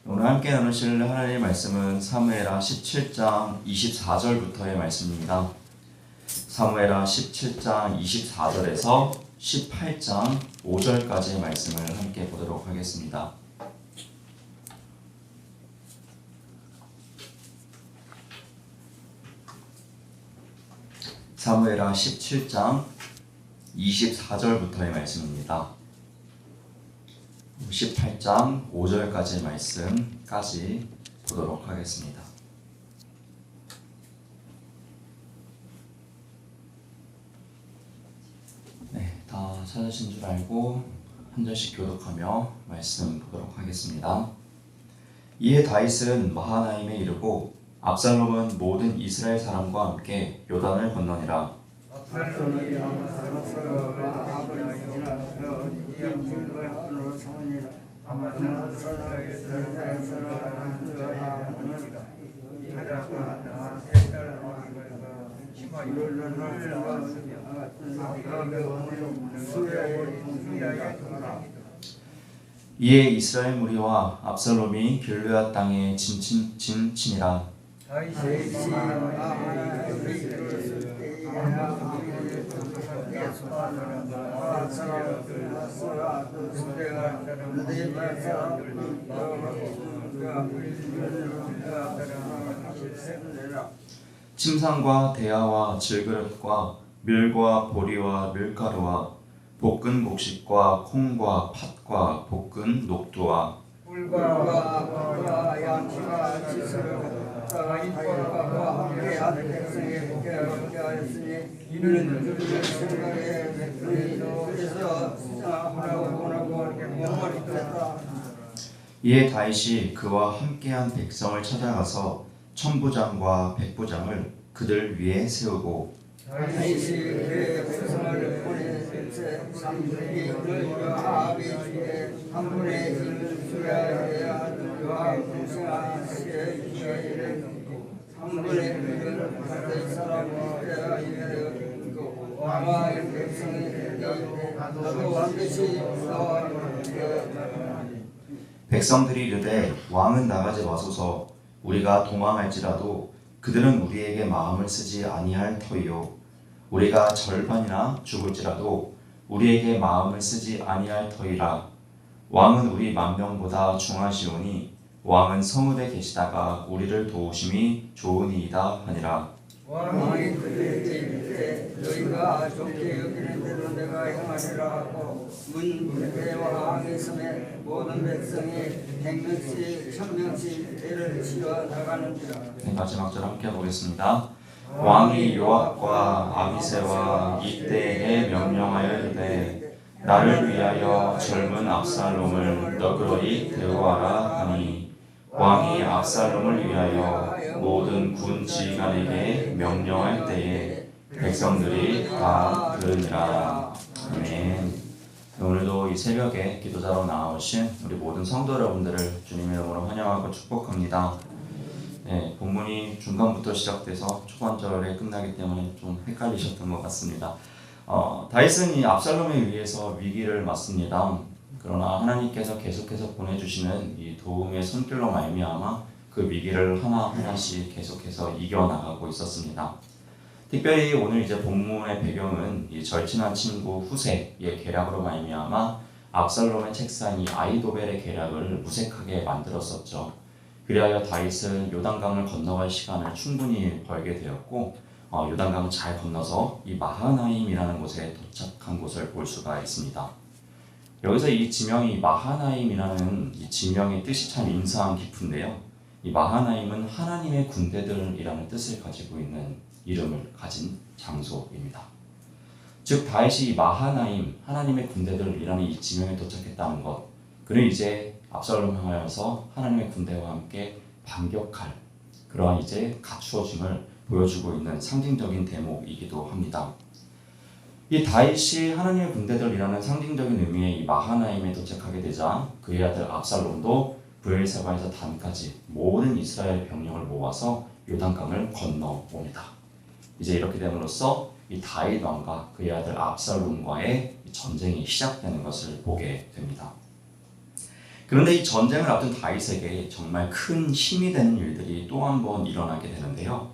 오늘 함께 나누실 하나님의 말씀은 사무엘하 17장 24절부터의 말씀입니다. 사무엘하 17장 24절에서 18장 5절까지의 말씀을 함께 보도록 하겠습니다. 사무엘하 17장 24절부터의 말씀입니다. 18장 5절까지의 말씀까지 보도록 하겠습니다. 네, 다 찾으신 줄 알고 한 절씩 교독하며 말씀 보도록 하겠습니다. 이에 다윗은 마하나임에 이르고 압살롬은 모든 이스라엘 사람과 함께 요단을 건너니라. 이에 이스라엘 무리와 압살롬이 길르앗 땅에 진친이라. 침상과 대야와 질그릇과 밀과 보리와 밀가루와 볶은 곡식과 콩과 팥과 볶은 녹두와 꿀과 양치가 지수로 인권과 함께하는 백성의 복귀하게 하였으니 이는 그들의 생각에 그리스도에서 하나고 원하고 몸을 입혔다. 이에 다윗이 그와 함께한 백성을 찾아가서 천부장과 백부장을 그들 위에 세우고 다윗이 그의 백성을 보내세 3분의 1을 아비의 한 분의 1을 수야해야 그와 공생하시게 기회를 3분의 1을 다른 사람과 이르고 왕의 백성에게 나도 반드시 백성들이 이르되 왕은 나가지 마소서. 우리가 도망할지라도 그들은 우리에게 마음을 쓰지 아니할 터이요. 우리가 절반이나 죽을지라도 우리에게 마음을 쓰지 아니할 터이라. 왕은 우리 만명보다 중하시오니 왕은 성읍에 계시다가 우리를 도우심이 좋으니이다 하니라. 왕이 그들에게 이르되 너희가 좋게 여기는 대로 내가 행하리라 하고 문대와 왕의 섬에 모든 백성이 100명씩 1000명씩 때를 치어 나가는지라. 네, 마지막 절 함께 보겠습니다. 왕이 요압과 아비새와 이때에 명령하여 이르되 나를 위하여 젊은 압살롬을 너그러이 대우하라 하니 왕이 압살롬을 위하여 모든 군 지휘관에게 명령할 때에 백성들이 다 들으니라. 아멘. 오늘도 이 새벽에 기도자로 나오신 우리 모든 성도 여러분들을 주님의 이름으로 환영하고 축복합니다. 네, 본문이 중간부터 시작돼서 초반절에 끝나기 때문에 좀 헷갈리셨던 것 같습니다. 다윗은 이 압살롬에 의해서 위기를 맞습니다. 그러나 하나님께서 계속해서 보내주시는 이 도움의 손길로 말미암아 그 위기를 하나하나씩 계속해서 이겨나가고 있었습니다. 특별히 오늘 이제 본문의 배경은 이 절친한 친구 후세의 계략으로 말미암아 압살롬의 책상이 아히도벨의 계략을 무색하게 만들었었죠. 그리하여 다윗은 요단강을 건너갈 시간을 충분히 벌게 되었고 요단강을 잘 건너서 이 마하나임이라는 곳에 도착한 곳을 볼 수가 있습니다. 여기서 이 지명이 마하나임이라는 이 지명의 뜻이 참 인상 깊은데요. 이 마하나임은 하나님의 군대들이라는 뜻을 가지고 있는 이름을 가진 장소입니다. 즉 다윗이 마하나임 하나님의 군대들이라는 이 지명에 도착했다는 것, 그는 이제 압살롬을 향하여서 하나님의 군대와 함께 반격할 그러한 이제 갖추어짐을 보여주고 있는 상징적인 대목이기도 합니다. 이 다윗이 하나님의 군대들이라는 상징적인 의미의 이 마하나임에 도착하게 되자 그의 아들 압살롬도 브엘세바에서 단까지 모든 이스라엘 병력을 모아서 요단강을 건너옵니다. 이제 이렇게 됨으로써 이 다윗 왕과 그의 아들 압살롬과의 전쟁이 시작되는 것을 보게 됩니다. 그런데 이 전쟁을 앞둔 다윗에게 정말 큰 힘이 되는 일들이 또 한 번 일어나게 되는데요.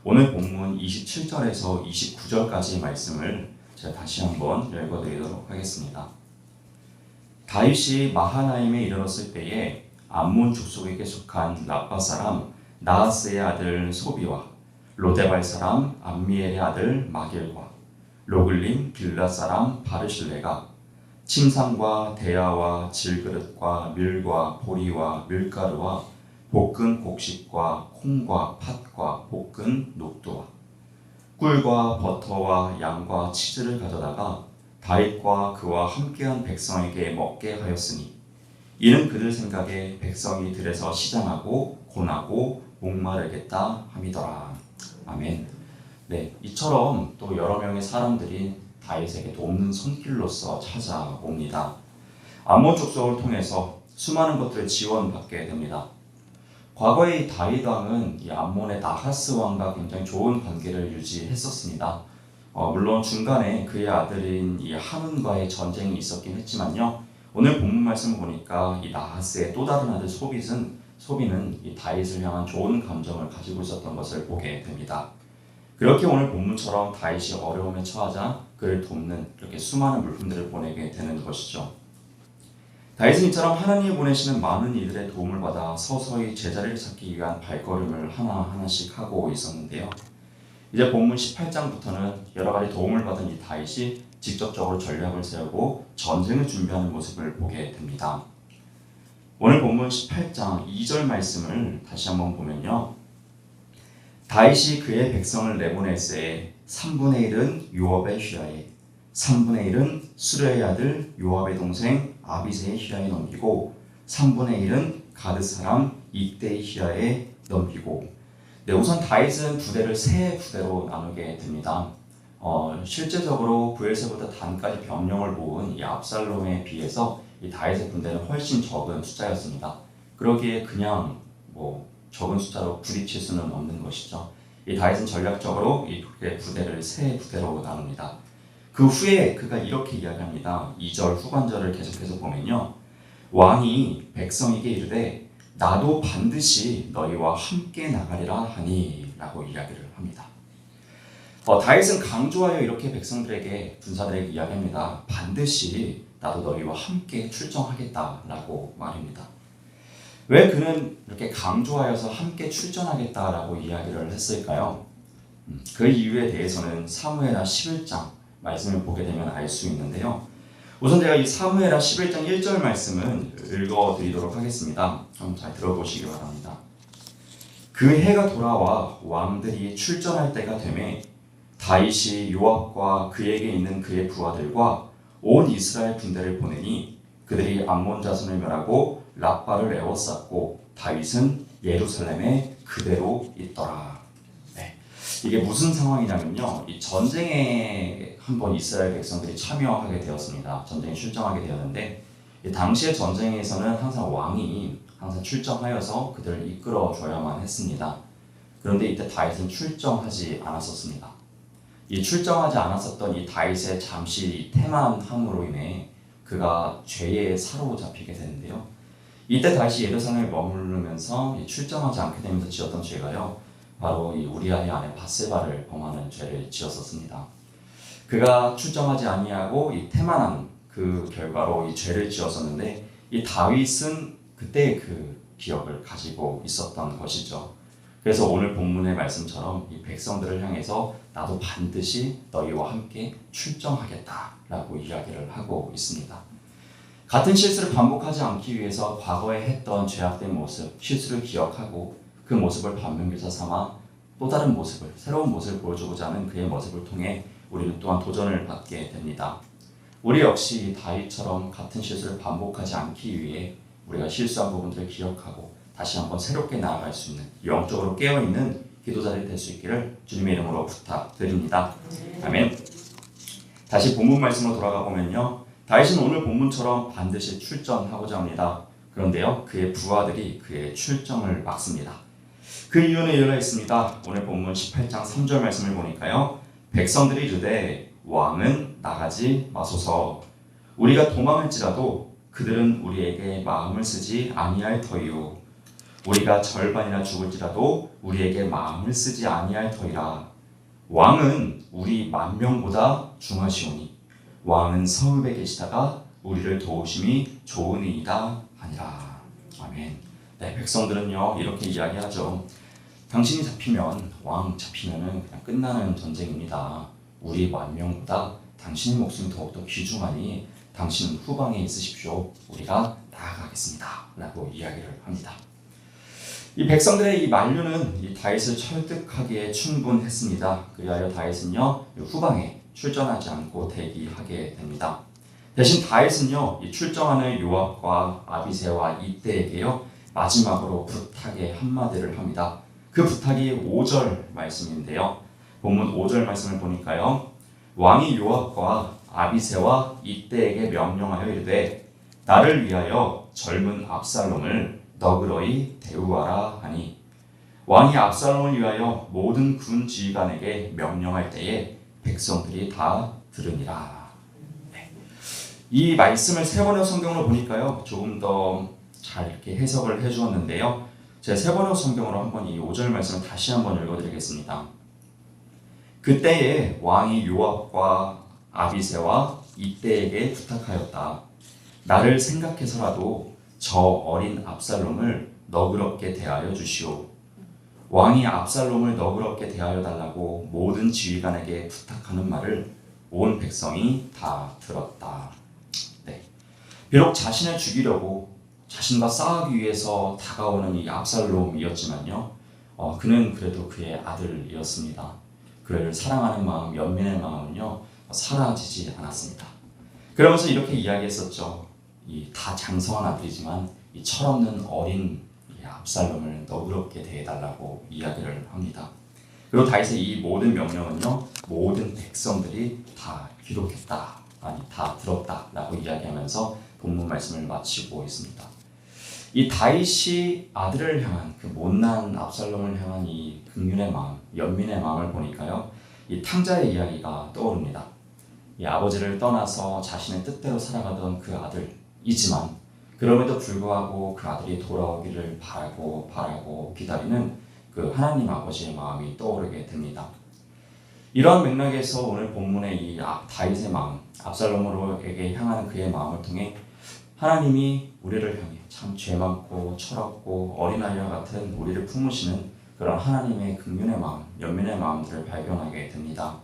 오늘 본문 27절에서 29절까지의 말씀을 제가 다시 한번 읽어드리도록 하겠습니다. 다윗이 마하나임에 이르렀을 때에 암몬 족속에게 속한 라빠 사람 나하스의 아들 소비와 로데발 사람 암미엘의 아들 마길과 로글림 빌라 사람 바르실레가 침상과 대야와 질그릇과 밀과 보리와 밀가루와 볶은 곡식과 콩과 팥과 볶은 녹두와 꿀과 버터와 양과 치즈를 가져다가 다윗과 그와 함께한 백성에게 먹게 하였으니 이는 그들 생각에 백성이 들에서 시장하고 고나고 목마르겠다 함이더라. 아멘. 네, 이처럼 또 여러 명의 사람들이 다윗에게 돕는 손길로서 찾아옵니다. 암몬 족속을 통해서 수많은 것들을 지원받게 됩니다. 과거에 이 다윗 왕은 이 암몬의 나하스 왕과 굉장히 좋은 관계를 유지했었습니다. 물론 중간에 그의 아들인 이 하문과의 전쟁이 있었긴 했지만요. 오늘 본문 말씀을 보니까 이 나하스의 또 다른 아들 소비는 이 다윗을 향한 좋은 감정을 가지고 있었던 것을 보게 됩니다. 그렇게 오늘 본문처럼 다윗이 어려움에 처하자 그를 돕는 이렇게 수많은 물품들을 보내게 되는 것이죠. 다윗은 이처럼 하나님이 보내시는 많은 이들의 도움을 받아 서서히 제자리를 찾기 위한 발걸음을 하나하나씩 하고 있었는데요. 이제 본문 18장부터는 여러 가지 도움을 받은 이 다윗이 직접적으로 전략을 세우고 전쟁을 준비하는 모습을 보게 됩니다. 오늘 본문 18장 2절 말씀을 다시 한번 보면요. 다윗이 그의 백성을 내보낼새 3분의 1은 요압의 휘하에 3분의 1은 수레의 아들 요압의 동생 아비새의 휘하에 넘기고 3분의 1은 가드 사람 이때의 휘하에 넘기고 네, 우선 다윗은 부대를 세 부대로 나누게 됩니다. 실제적으로 브엘세보다 단까지 병력을 모은 이 압살롬에 비해서 이 다윗의 군대는 훨씬 적은 숫자였습니다. 그러기에 그냥 적은 숫자로 부딪힐 수는 없는 것이죠. 이 다윗은 전략적으로 이 부대를 세 부대로 나눕니다. 그 후에 그가 이렇게 이야기합니다. 2절 후반절을 계속해서 보면요. 왕이 백성에게 이르되 나도 반드시 너희와 함께 나가리라 하니 라고 이야기를 합니다. 다윗은 강조하여 이렇게 백성들에게 군사들에게 이야기합니다. 반드시 나도 너희와 함께 출정하겠다라고 말입니다. 왜 그는 이렇게 강조하여서 함께 출전하겠다라고 이야기를 했을까요? 그 이유에 대해서는 사무엘하 11장 말씀을 보게 되면 알 수 있는데요. 우선 제가 이 사무엘하 11장 1절 말씀을 읽어드리도록 하겠습니다. 한번 잘 들어보시기 바랍니다. 그 해가 돌아와 왕들이 출전할 때가 되매 다윗이 요압과 그에게 있는 그의 부하들과 온 이스라엘 군대를 보내니 그들이 암몬 자손을 멸하고 라빠를 에워쌌고 다윗은 예루살렘에 그대로 있더라. 네. 이게 무슨 상황이냐면요. 이 전쟁에 한번 이스라엘 백성들이 참여하게 되었습니다. 전쟁에 출정하게 되었는데 당시의 전쟁에서는 항상 왕이 출정하여서 그들을 이끌어 줘야만 했습니다. 그런데 이때 다윗은 출정하지 않았었습니다. 이 출정하지 않았었던 이 다윗의 잠시 태만함으로 인해 그가 죄에 사로잡히게 되는데요. 이때 다시 예루살렘에 머무르면서 출정하지 않게 되면서 지었던 죄가요. 바로 이 우리아의 아내 바세바를 범하는 죄를 지었었습니다. 그가 출정하지 아니하고 이 태만한 그 결과로 이 죄를 지었었는데 이 다윗은 그때의 그 기억을 가지고 있었던 것이죠. 그래서 오늘 본문의 말씀처럼 이 백성들을 향해서 나도 반드시 너희와 함께 출정하겠다라고 이야기를 하고 있습니다. 같은 실수를 반복하지 않기 위해서 과거에 했던 죄악된 모습, 실수를 기억하고 그 모습을 반면교사 삼아 또 다른 모습을, 새로운 모습을 보여주고자 하는 그의 모습을 통해 우리는 또한 도전을 받게 됩니다. 우리 역시 다윗처럼 같은 실수를 반복하지 않기 위해 우리가 실수한 부분들을 기억하고 다시 한번 새롭게 나아갈 수 있는 영적으로 깨어있는 기도자들이 될 수 있기를 주님의 이름으로 부탁드립니다. 아멘. 다시 본문 말씀으로 돌아가 보면요. 다윗은 오늘 본문처럼 반드시 출전하고자 합니다. 그런데요. 그의 부하들이 그의 출정을 막습니다. 그 이유는 이유가 있습니다. 오늘 본문 18장 3절 말씀을 보니까요. 백성들이 이르되 왕은 나가지 마소서 우리가 도망할지라도 그들은 우리에게 마음을 쓰지 아니할 터이요 우리가 절반이나 죽을지라도 우리에게 마음을 쓰지 아니할 터이라. 왕은 우리 만명보다 중하시오니 왕은 성읍에 계시다가 우리를 도우심이 좋으니이다 하니라. 아멘. 네, 백성들은요 이렇게 이야기하죠. 당신이 잡히면 왕 잡히면은 그냥 끝나는 전쟁입니다. 우리 만명보다 당신의 목숨이 더욱더 귀중하니 당신은 후방에 있으십시오. 우리가 나아가겠습니다. 라고 이야기를 합니다. 이 백성들의 이 만류는 이 다윗을 설득하기에 충분했습니다. 그리하여 다윗은요 후방에 출전하지 않고 대기하게 됩니다. 대신 다윗은요 이 출정하는 요압과 아비새와 이때에게요 마지막으로 부탁의 한마디를 합니다. 그 부탁이 5절 말씀인데요. 본문 5절 말씀을 보니까요. 왕이 요압과 아비새와 이때에게 명령하여 이르되 나를 위하여 젊은 압살롬을 너그러이 대우하라 하니 왕이 압살롬을 위하여 모든 군 지휘관에게 명령할 때에 백성들이 다 들으니라. 네. 이 말씀을 세 번의 성경으로 보니까요 조금 더 잘 이렇게 해석을 해주었는데요. 제 세 번의 성경으로 한번 이 5절 말씀을 다시 한번 읽어드리겠습니다. 그때에 왕이 요압과 아비새와 이때에게 부탁하였다. 나를 생각해서라도 저 어린 압살롬을 너그럽게 대하여 주시오. 왕이 압살롬을 너그럽게 대하여 달라고 모든 지휘관에게 부탁하는 말을 온 백성이 다 들었다. 네. 비록 자신을 죽이려고 자신과 싸우기 위해서 다가오는 이 압살롬이었지만요. 그는 그래도 그의 아들이었습니다. 그를 사랑하는 마음, 연민의 마음은요 사라지지 않았습니다. 그러면서 이렇게 이야기했었죠. 이 다 장성한 아들이지만 이 철없는 어린 이 압살롬을 너그럽게 대해달라고 이야기를 합니다. 그리고 다윗의 이 모든 명령은요 모든 백성들이 다 기록했다, 아니 다 들었다라고 이야기하면서 본문 말씀을 마치고 있습니다. 이 다윗이 아들을 향한 그 못난 압살롬을 향한 이 긍휼의 마음, 연민의 마음을 보니까요 이 탕자의 이야기가 떠오릅니다. 이 아버지를 떠나서 자신의 뜻대로 살아가던 그 아들이지만 그럼에도 불구하고 그 아들이 돌아오기를 바라고 기다리는 그 하나님 아버지의 마음이 떠오르게 됩니다. 이러한 맥락에서 오늘 본문의 이 다윗의 마음, 압살롬으로에게 향하는 그의 마음을 통해 하나님이 우리를 향해 참 죄 많고 철없고 어린아이와 같은 우리를 품으시는 그런 하나님의 긍휼의 마음, 연민의 마음들을 발견하게 됩니다.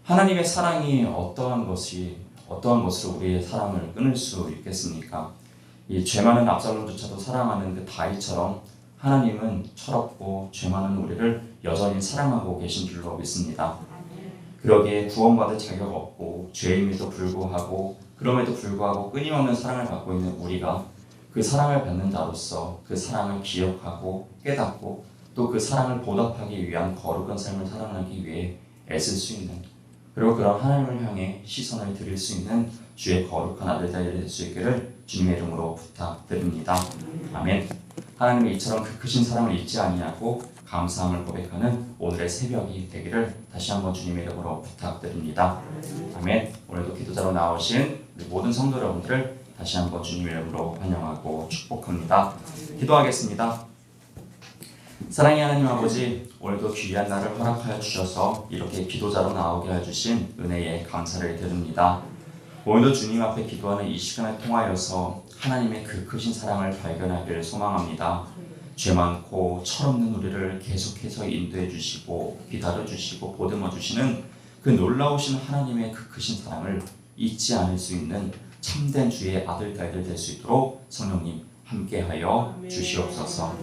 하나님의 사랑이 어떠한 것으로 우리의 사랑을 끊을 수 있겠습니까? 이 죄 많은 압살롬조차도 사랑하는 그 다윗처럼 하나님은 철없고 죄 많은 우리를 여전히 사랑하고 계신 줄로 믿습니다. 그러기에 구원받을 자격 없고 죄임에도 불구하고 그럼에도 불구하고 끊임없는 사랑을 받고 있는 우리가 그 사랑을 받는 자로서 그 사랑을 기억하고 깨닫고 또 그 사랑을 보답하기 위한 거룩한 삶을 살아가기 위해 애쓸 수 있는, 그리고 그런 하나님을 향해 시선을 드릴 수 있는 주의 거룩한 아들들이 될 수 있기를 주님의 이름으로 부탁드립니다. 아멘. 하나님의 이처럼 그 크신 사랑을 잊지 아니하고 감사함을 고백하는 오늘의 새벽이 되기를 다시 한번 주님의 이름으로 부탁드립니다. 아멘. 오늘도 기도자로 나오신 우리 모든 성도 여러분들을 다시 한번 주님의 이름으로 환영하고 축복합니다. 기도하겠습니다. 사랑의 하나님 아버지, 오늘도 귀한 날을 허락하여 주셔서 이렇게 기도자로 나오게 해주신 은혜에 감사를 드립니다. 오늘도 주님 앞에 기도하는 이 시간을 통하여서 하나님의 그 크신 사랑을 발견하기를 소망합니다. 죄 많고 철없는 우리를 계속해서 인도해 주시고 기다려 주시고 보듬어 주시는 그 놀라우신 하나님의 그 크신 사랑을 잊지 않을 수 있는 참된 주의 아들 딸들 될 수 있도록 성령님 함께하여 주시옵소서.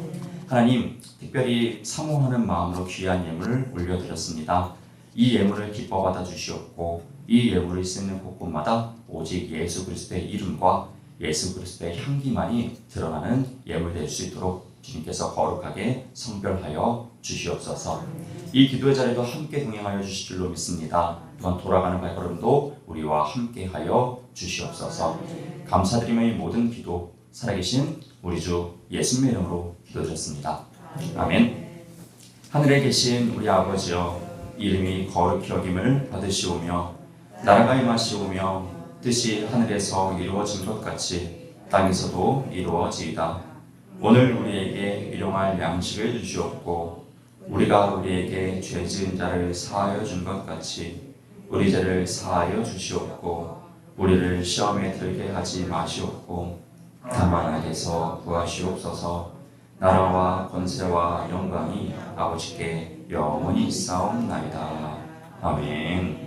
하나님, 특별히 사모하는 마음으로 귀한 예물을 올려드렸습니다. 이 예물을 기뻐 받아 주시옵고 이 예물을 쓰는 곳곳마다 오직 예수 그리스도의 이름과 예수 그리스도의 향기만이 드러나는 예물 될 수 있도록 주님께서 거룩하게 성별하여 주시옵소서. 이 기도의 자리도 함께 동행하여 주실 줄로 믿습니다. 또한 돌아가는 발걸음도 우리와 함께하여 주시옵소서. 감사드리며 이 모든 기도 살아계신 우리 주 예수님의 이름으로 기도드렸습니다. 아멘. 하늘에 계신 우리 아버지여, 이름이 거룩히 여김을 받으시오며 나라가 임하시오며 뜻이 하늘에서 이루어진 것 같이 땅에서도 이루어지이다. 오늘 우리에게 일용할 양식을 주시옵고 우리가 우리에게 죄 지은 자를 사하여 준 것 같이 우리 죄를 사하여 주시옵고 우리를 시험에 들게 하지 마시옵고 다만 악에서 구하시옵소서. 나라와 권세와 영광이 아버지께 영원히 있사옵나이다. 아멘.